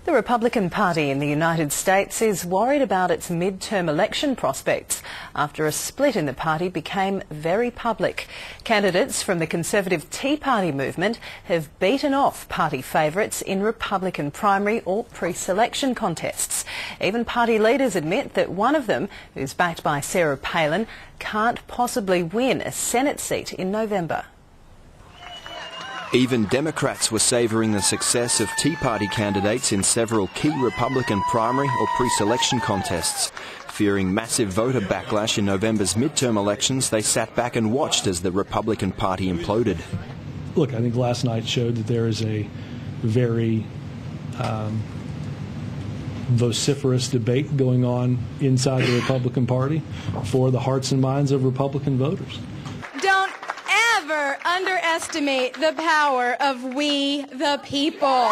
The Republican Party in the United States is worried about its midterm election prospects after a split in the party became very public. Candidates from the Conservative Tea Party movement have beaten off party favourites in Republican primary or pre-selection contests. Even party leaders admit that one of them, who's backed by Sarah Palin, can't possibly win a Senate seat in November. Even Democrats were savouring the success of Tea Party candidates in several key Republican primary or pre-selection contests. Fearing massive voter backlash in November's midterm elections, they sat back and watched as the Republican Party imploded. Look, I think last night showed that there is a very vociferous debate going on inside the Republican Party for the hearts and minds of Republican voters. Don't ever underestimate the power of we the people.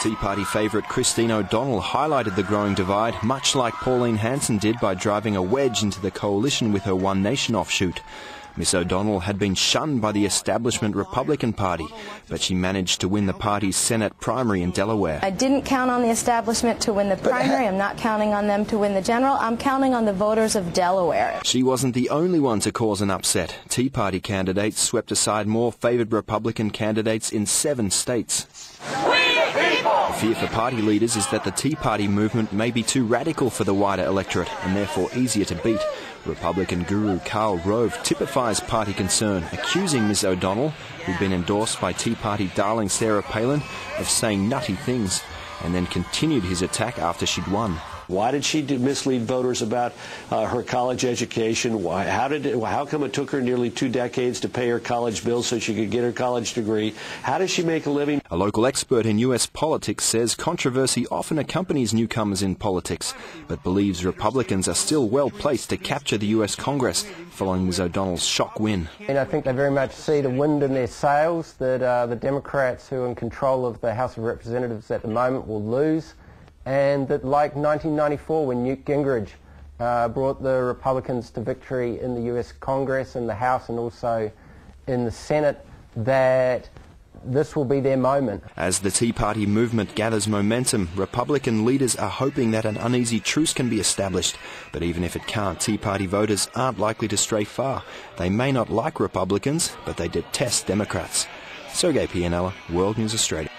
Tea Party favourite Christine O'Donnell highlighted the growing divide, much like Pauline Hanson did by driving a wedge into the coalition with her One Nation offshoot. Miss O'Donnell had been shunned by the establishment Republican Party, but she managed to win the party's Senate primary in Delaware. I didn't count on the establishment to win the primary. I'm not counting on them to win the general. I'm counting on the voters of Delaware. She wasn't the only one to cause an upset. Tea Party candidates swept aside more favoured Republican candidates in 7 states. The fear for party leaders is that the Tea Party movement may be too radical for the wider electorate and therefore easier to beat. Republican guru Karl Rove typifies party concern, accusing Ms O'Donnell, who'd been endorsed by Tea Party darling Sarah Palin, of saying nutty things, and then continued his attack after she'd won. Why did she mislead voters about her college education? How come it took her nearly 2 decades to pay her college bills so she could get her college degree? How does she make a living? A local expert in US politics says controversy often accompanies newcomers in politics, but believes Republicans are still well placed to capture the US Congress following Ms O'Donnell's shock win. And I think they very much see the wind in their sails that the Democrats who are in control of the House of Representatives at the moment will lose. And that, like 1994 when Newt Gingrich brought the Republicans to victory in the US Congress, in the House and also in the Senate, that this will be their moment. As the Tea Party movement gathers momentum, Republican leaders are hoping that an uneasy truce can be established. But even if it can't, Tea Party voters aren't likely to stray far. They may not like Republicans, but they detest Democrats. Sergei Pianella, World News Australia.